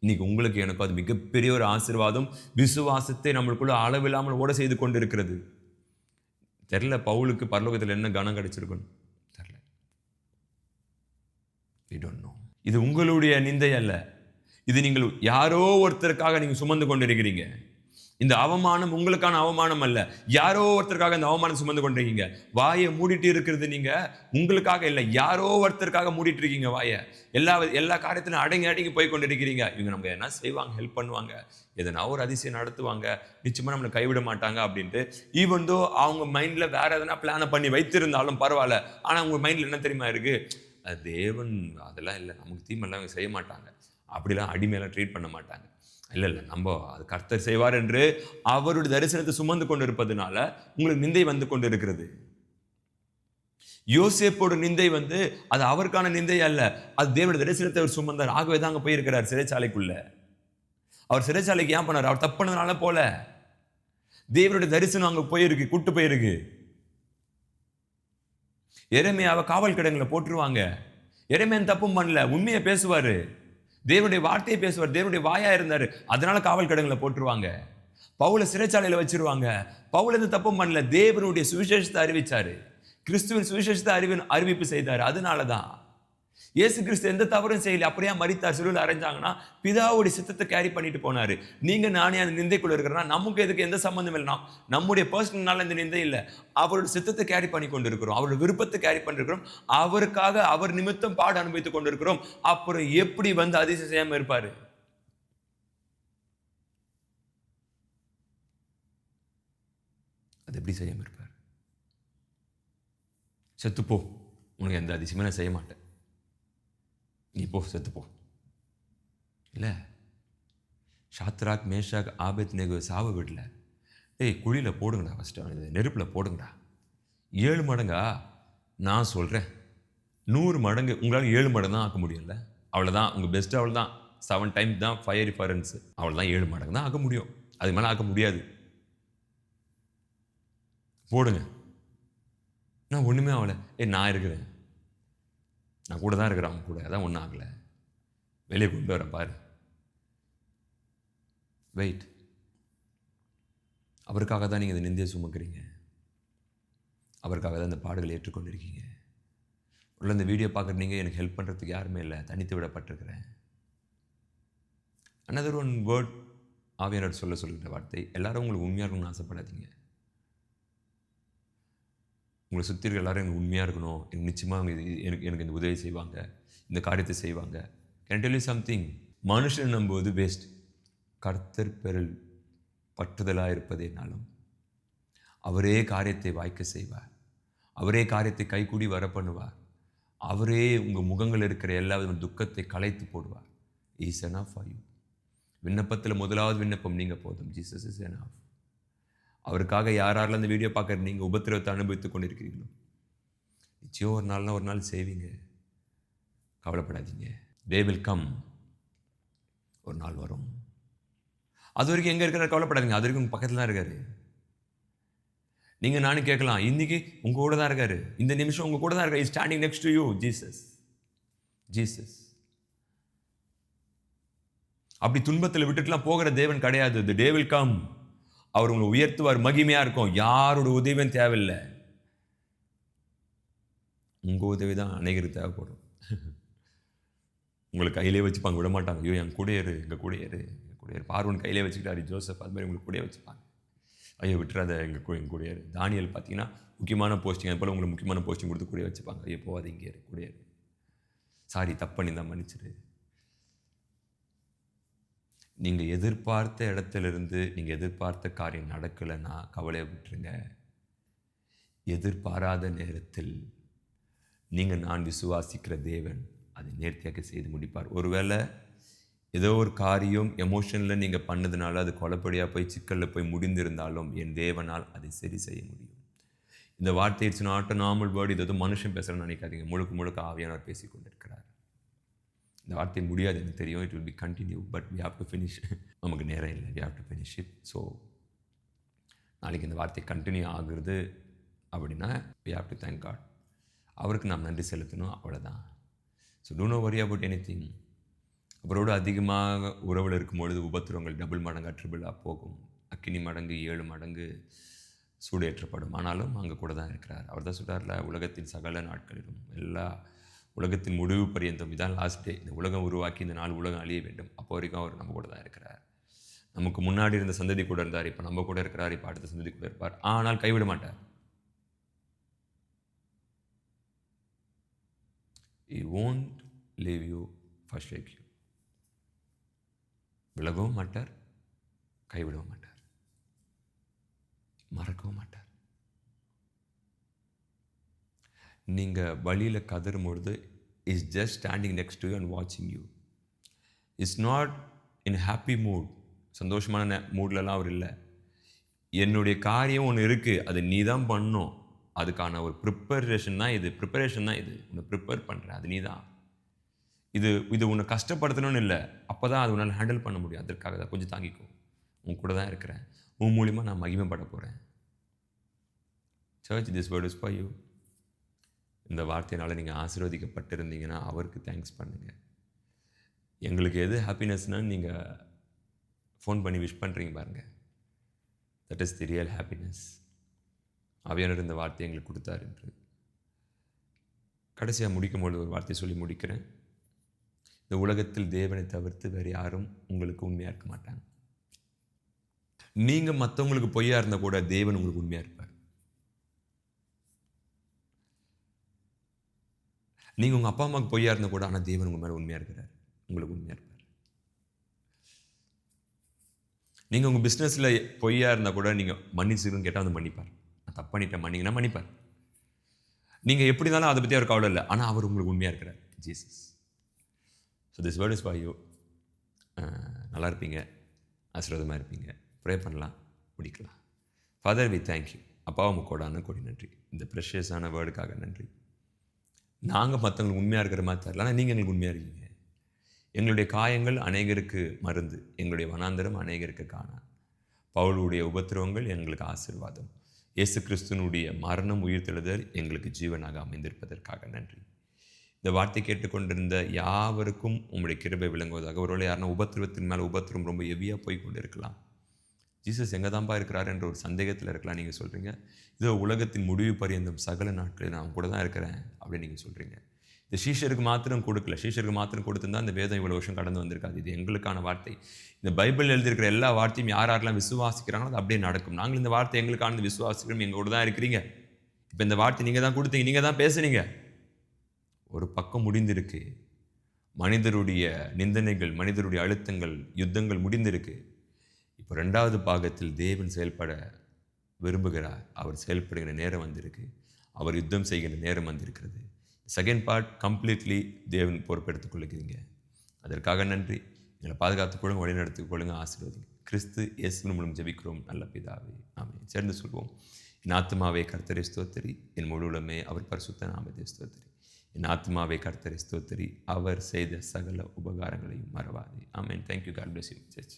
இன்னைக்கு உங்களுக்கு எனக்கு அது மிகப்பெரிய ஒரு ஆசீர்வாதம். விசுவாசத்தை நம்மளுக்குள்ள அளவில்லாமல் ஓட செய்து கொண்டிருக்கிறது. தெரியல பவுலுக்கு பரலோகத்தில் என்ன கனம் கிடைச்சிருக்கும் தெரியல. We don't know. இது உங்களுடைய நிந்தை அல்ல. இது நீங்கள் யாரோ ஒருத்தருக்காக நீங்க சுமந்து கொண்டிருக்கிறீங்க. இந்த அவமானம் உங்களுக்கான அவமானம் அல்ல. யாரோ ஒருத்தருக்காக இந்த அவமானம் சுமந்து கொண்டிருக்கீங்க. வாயை மூடிட்டு இருக்கிறது நீங்க உங்களுக்காக இல்லை, யாரோ ஒருத்தருக்காக மூடிட்டு இருக்கீங்க வாயை. எல்லா காரியத்திலும் அடங்கி போய் கொண்டிருக்கிறீங்க. இவங்க நமக்கு என்ன செய்வாங்க, ஹெல்ப் பண்ணுவாங்க, எதனா ஒரு அதிசயம் நடத்துவாங்க, நிச்சயமா நம்மளை கைவிட மாட்டாங்க அப்படின்ட்டு ஈவன் தோ அவங்க மைண்ட்ல வேற எதனா பிளானை பண்ணி வைத்திருந்தாலும் பரவாயில்ல. ஆனா உங்க மைண்ட்ல என்ன தெரியுமா இருக்கு, தேவன் அதெல்லாம் இல்லை, நமக்கு தீமெல்லாம் செய்ய மாட்டாங்க, அப்படிலாம் அடிமையெல்லாம் ட்ரீட் பண்ண மாட்டாங்க, இல்லை நம்ம அது கர்த்தர் செய்வார் என்று அவருடைய தரிசனத்தை சுமந்து கொண்டு இருப்பதனால உங்களுக்கு நிந்தை வந்து கொண்டு இருக்கிறது. யோசேப்போட நிந்தை அது அவருக்கான நிந்தை அல்ல, அது தேவனுடைய தரிசனத்தை அவர் சுமந்தார். ஆகவே தான் அங்க போயிருக்கிறார் சிறைச்சாலைக்குள்ள. அவர் சிறைச்சாலைக்கு ஏன் பண்ணார்? அவர் தப்பு பண்ணதுனால போல. தேவனுடைய தரிசனம் அங்க போயிருக்கு, கூட்டு போயிருக்கு. எரேமியாவை காவல் கிடங்குல போட்டுருவாங்க. எரேமியா தப்பும் பண்ணல, உண்மையை பேசுவாரு, தேவனுடைய வார்த்தையை பேசுவார், தேவனுடைய வாயா இருந்தாரு, அதனால காவல் கிடங்குல போட்டுருவாங்க. பவுலை சிறைச்சாலையில வச்சிருவாங்க. பவுல் எந்த தப்பும் பண்ணல, தேவனுடைய சுவிசேஷத்தை அறிவிச்சாரு, கிறிஸ்துவின் சுவிசேஷத்தை அறிவிப்பு செய்தாரு. அதனாலதான் இயேசு கிறிஸ்து எந்த தவறும் செய்யல, அப்படியே மரித்தார், சிலுவையில் அறைஞ்சாங்கன்னா பிதாவுடைய சித்தத்தை கேரி பண்ணிட்டு போனாரு. நீங்க நானே அந்த நிந்தைக்குள்ள இருக்கிறனா நமக்கு எதுக்கு எந்த சம்பந்தம் இல்லை, நம்முடைய பர்சனல் இந்த நிந்தை இல்லை, அவருடைய சித்தத்தை கேரி பண்ணி கொண்டு இருக்கிறோம், அவருடைய விருப்பத்தை கேரி பண்ணிருக்கிறோம், அவருக்காக அவர் நிமித்தம் பாடு அனுபவித்துக் கொண்டிருக்கிறோம். அப்புறம் எப்படி அதிசயம் செய்யாம இருப்பாரு? அது எப்படி செய்யாம இருப்பார்? செத்துப்போ, உனக்கு எந்த அதிசயமே நான் செய்ய மாட்டேன், நீ போ, செத்துப்போ. இல்லை, ஷாத்ராக், மேஷாக், ஆபேத்நேகோ சாவ வீட்டில் குழியில் போடுங்கடா, ஃபஸ்ட்டு நெருப்பில் போடுங்கடா. 7 மடங்கா? நான் சொல்கிறேன் 100 மடங்கு. உங்களால் 7 மடங்கு தான் ஆக்க முடியும்ல, அவ்வளோதான். உங்கள் பெஸ்ட்டு அவ்வளோதான். 7 டைம்ஸ் தான் ஃபயர் ரிஃபரன்ஸு, அவ்வளோதான். 7 மடங்கு தான் ஆக்க முடியும், அது மேலே ஆக்க முடியாது. போடுங்க. நான் ஒன்றுமே ஆகலை, நான் இருக்கிறேன், நான் கூட தான் இருக்கிறேன், அவங்க கூட, அதான் ஒன்றும் ஆகலை, வெளியே கொண்டு வரேன் பாரு, வெயிட். அவருக்காக தான் நீங்கள் இந்த நிந்தையை சுமக்கிறீங்க, அவருக்காக தான் இந்த பாடுகளை ஏற்றுக்கொண்டிருக்கீங்க. உள்ள இந்த வீடியோ பார்க்குற நீங்கள் எனக்கு ஹெல்ப் பண்ணுறதுக்கு யாருமே இல்லை, தனித்து விடப்பட்டிருக்கிறேன். அனதர் ஒன் வேர்ட் ஆவியானவர் சொல்லுகிற வார்த்தை, எல்லாரும் உங்களுக்கு உண்மையாக இருக்கணும்னு ஆசைப்படாதீங்க. உங்களை சுற்றி இருக்க எல்லாரும் எனக்கு உண்மையாக இருக்கணும், எனக்கு நிச்சயமாக எனக்கு இந்த உதவி செய்வாங்க, இந்த காரியத்தை செய்வாங்க. கேன் டெல் யூ சம்திங், மனுஷன் நம்புவது வேஸ்ட். கர்த்தர் பெருள் பற்றுதலாக இருப்பதேனாலும் அவரே காரியத்தை வாய்க்க செய்வார், அவரே காரியத்தை கைகூடி வர பண்ணுவார், அவரே உங்கள் முகங்கள் இருக்கிற எல்லா விதமான துக்கத்தை களைத்து போடுவார். Is enough for you. விண்ணப்பத்தில் முதலாவது விண்ணப்பம் நீங்கள் போதும், ஜீசஸ் இஸ் எனஃப். அவருக்காக யாரெல்லாம் இந்த வீடியோ பார்க்குற நீங்கள் உபத்திரவத்தை அனுபவித்துக் கொண்டிருக்கிறீங்களோ, நிச்சயம் ஒரு நாள் செய்வீங்க, கவலைப்படாதீங்க. டே வில் கம், ஒரு நாள் வரும். அது வரைக்கும் எங்கே இருக்கிற கவலைப்படாதீங்க, அது வரைக்கும் உங்கள் பக்கத்தில் தான் இருக்காரு. நீங்கள் நானும் கேட்கலாம், இன்னைக்கு உங்கள் கூட தான் இருக்காரு, இந்த நிமிஷம் உங்கள் கூட தான் இருக்காரு. Is standing next to you, Jesus. Jesus அப்படி துன்பத்தில் விட்டுட்டுலாம் போகிற தேவன் கிடையாது. தி டே வில் கம், அவர் உங்களை உயர்த்துவார், மகிமையா இருக்கும், யாரோட உதவியும் தேவையில்லை, உங்கள் உதவி தான் அநேகருக்கு தேவைப்படும். உங்களை கையிலே வச்சுப்பாங்க, விட மாட்டாங்க. ஐயோ என் கூட ஏறு, எங்கள் கூட ஏறு, எங்கள் கூட ஏறு. பார்வன் கையிலே வச்சுக்கிட்டாரு ஜோசப், அது மாதிரி உங்களுக்கு கூட வச்சுப்பாங்க. ஐயோ விட்டுறாத, எங்கள் கூட ஏறு. தானியல் பார்த்தீங்கன்னா முக்கியமான போஸ்டிங், அது போல் உங்களுக்கு முக்கியமான போஸ்டிங் கொடுத்து கூட வச்சுப்பாங்க. ஐயோ போவாது, இங்கே ஏறு, கூட ஏறு, சாரி தப்பு பண்ணி தான் மன்னிச்சிரு. நீங்கள் எதிர்பார்த்த இடத்துலேருந்து நீங்கள் எதிர்பார்த்த காரியம் நடக்கலைன்னா கவலையை விட்டுருங்க. எதிர்பாராத நேரத்தில் நீங்கள் நான் விசுவாசிக்கிற தேவன் அதை நேர்த்தியாக செய்து முடிப்பார். ஒருவேளை ஏதோ ஒரு காரியம் எமோஷனில் நீங்கள் பண்ணதுனால அது குழப்படியாக போய் சிக்கலில் போய் முடிந்திருந்தாலும் என் தேவனால் அதை சரி செய்ய முடியும். இந்த வார்த்தை it's not a normal word, இது எதுவும் மனுஷன் பேசுகிறேன்னு நினைக்காதீங்க. முழுக்க முழுக்க ஆவியானவர் பேசி கொண்டிருக்கிறார். இந்த வார்த்தை முடியாது எனக்கு தெரியும். It will be continue, but we have to finish. நமக்கு நேரம் இல்லை, we have to finish it. So நாளைக்கு இந்த வார்த்தை கண்டினியூ ஆகுறது அப்படின்னா we have to thank God. அவருக்கு நாம் நன்றி செலுத்தணும், அவ்வளோதான். So do no worry about anything. அவரோடு அதிகமாக உறவில் இருக்கும்பொழுது உபத்திரவங்கள் டபுள் மடங்காக ட்ரிபிளாக போகும். அக்கினி மடங்கு 7 மடங்கு சூடேற்றப்படும். ஆனாலும் அங்கே கூட தான் இருக்கிறார். அவர் தான் சொல்கிறார்ல, உலகத்தின் சகல நாட்களிலும் எல்லா உலகத்தின் முடிவு பரியந்தம் இதான் லாஸ்ட் டே. இந்த உலகம் உருவாக்கி இந்த நாள் உலகம் அழிய வேண்டும். அப்போ வரைக்கும் அவர் நம்ம கூட தான் இருக்கிறார். நமக்கு முன்னாடி இருந்த சந்ததி கூட இருந்தார், இப்போ நம்ம கூட இருக்கிறார், இப்போ அடுத்த சந்ததி கூட இருப்பார். ஆனால் கைவிட மாட்டார். He won't leave you, forsake you. விலகவும் மாட்டார், கைவிடவும் மாட்டார், மறக்கவும் மாட்டார். நீங்கள் வழியில் கதறும் பொழுது is just standing next to you and வாட்சிங் you. It's not in happy mood, சந்தோஷமான மூட்லலாம் அவர் இல்லை. என்னுடைய காரியம் ஒன்று இருக்குது, அது நீ தான் பண்ணணும், அதுக்கான ஒரு ப்ரிப்பரேஷன் தான் இது, உன்னை ப்ரிப்பேர் பண்ணுறேன், அது நீ தான். இது உன்னை கஷ்டப்படுத்தணும்னு இல்லை, அப்போ தான் அது உன்னால் ஹேண்டில் பண்ண முடியும். அதற்காக தான் கொஞ்சம் தாங்கிக்கும், உன் கூட தான் இருக்கிறேன், உன் மூலிமா நான் மகிமைப்பட போகிறேன். Church, this word is for you. இந்த வார்த்தையினால் நீங்கள் ஆசீர்வதிக்கப்பட்டிருந்தீங்கன்னா அவருக்கு தேங்க்ஸ் பண்ணுங்கள். எங்களுக்கு எது ஹாப்பினஸ்னால் நீங்கள் ஃபோன் பண்ணி விஷ் பண்ணுறீங்க பாருங்கள், that is the real happiness. ஆவியானவர் இந்த வார்த்தையை எங்களுக்கு கொடுத்தார் என்று. கடைசியாக முடிக்கும்போது ஒரு வார்த்தை சொல்லி முடிக்கிறேன். இந்த உலகத்தில் தேவனை தவிர்த்து வேறு யாரும் உங்களுக்கு உண்மையாக இருக்க மாட்டாங்க. நீங்கள் மற்றவங்களுக்கு பொய்யா இருந்தால் கூட தேவன் உங்களுக்கு உண்மையாக இருப்பார். நீங்கள் உங்கள் அப்பா அம்மாவுக்கு பொய்யா இருந்தால் கூட, ஆனால் தேவன் உங்கள் மேலே உண்மையாக இருக்கிறார், உங்களுக்கு உண்மையாக இருப்பார். நீங்கள் உங்கள் பிஸ்னஸில் பொய்யா இருந்தால் கூட நீங்கள் மன்னிச்சுன்னு கேட்டால் வந்து மன்னிப்பார். நான் தப்பு பண்ணிட்டேன் மன்னிங்கன்னா மன்னிப்பார். நீங்கள் எப்படி இருந்தாலும் அதை பற்றி அவர் கவலை இல்லை, ஆனால் அவர் உங்களுக்கு உண்மையாக இருக்கிறார், Jesus. So this word is for you. நல்லா இருப்பீங்க, ஆசீர்வாதமாக இருப்பீங்க. ப்ரே பண்ணலாம், முடிக்கலாம். Father, we thank you. அப்பாவை முக்கோடான கொடி நன்றி, இந்த ப்ரெஷியஸான வேர்டுக்காக நன்றி. நாங்கள் மற்றவங்களுக்கு உண்மையாக இருக்கிற மாதிரி தரல, ஆனால் நீங்கள் எங்களுக்கு உண்மையாக இருக்கீங்க. எங்களுடைய காயங்கள் அநேகருக்கு மருந்து, எங்களுடைய வனாந்தரம் அநேகருக்கு காணா. பவுலுடைய உபத்திரவங்கள் எங்களுக்கு ஆசீர்வாதம். இயேசு கிறிஸ்துவனுடைய மரணம் உயிர்த்தெழுதல் எங்களுக்கு ஜீவனாக அமைந்திருப்பதற்காக நன்றி. இந்த வார்த்தை கேட்டுக்கொண்டிருந்த யாவருக்கும் உங்களுடைய கிருபை விளங்குவதாக. ஒருவேளை யாருன்னா உபத்திரவத்தின் மேலே உபத்திரம் ரொம்ப ஹெவியாக போய் கொண்டு இருக்கலாம். ஜீசஸ் எங்கே தான்ப்பா இருக்கிறார் என்ற ஒரு சந்தேகத்தில் இருக்கலாம். நீங்கள் சொல்கிறீங்க, இதோ உலகத்தின் முடிவு பரியந்தம் சகல நாட்களில் நான் கூட தான் இருக்கிறேன் அப்படின்னு நீங்கள் சொல்கிறீங்க. இந்த சீஷருக்கு மாத்திரம் கொடுக்கல, சீஷருக்கு மாத்திரம் கொடுத்துருந்தா இந்த வேதம் இவ்வளோ வருஷம் கடந்து வந்திருக்காது. இது எங்களுக்கான வார்த்தை. இந்த பைபிள் எழுதியிருக்கிற எல்லா வார்த்தையும் யார் யாரெல்லாம் விசுவாசிக்கிறாங்களோ அது அப்படியே நடக்கும். நாங்கள் இந்த வார்த்தை எங்களுக்கானது விசுவாசிக்கிறோம், எங்களோட தான் இருக்கிறீங்க. இப்போ இந்த வார்த்தை நீங்கள் தான் கொடுத்தீங்க, நீங்கள் தான் பேசுனீங்க. ஒரு பக்கம் முடிந்திருக்கு, மனிதருடைய நிந்தனைகள், மனிதருடைய அழுத்தங்கள், யுத்தங்கள் முடிந்திருக்கு. இப்போ 2வது பாகத்தில் தேவன் செயல்பட விரும்புகிறார். அவர் செயல்படுகிற நேரம் வந்திருக்கு, அவர் யுத்தம் செய்கிற நேரம் வந்திருக்கிறது. செகண்ட் பார்ட் கம்ப்ளீட்லி தேவன் பொறுப்பெடுத்துக் கொள்ளுகிறீங்க. அதற்காக நன்றி. எங்களை பாதுகாத்துக் கொள்ளுங்க, வழிநடத்திக் கொள்ளுங்க, ஆசீர்வதிங்க. கிறிஸ்து இயேசுவின் மூலம் ஜெபிக்கிறோம் நல்ல பிதாவே, ஆமென். சேர்ந்து சொல்வோம். என் ஆத்மாவே கர்த்தரை ஸ்தோத்திரி, என் முழு உள்ளமே அவர் பரிசுத்த நாமத்தை ஸ்தோத்திரி. என் ஆத்மாவே கர்த்தரை ஸ்தோத்திரி, அவர் செய்த சகல உபகாரங்களையும் மறவாதே. ஆமென். Thank you. God bless you search.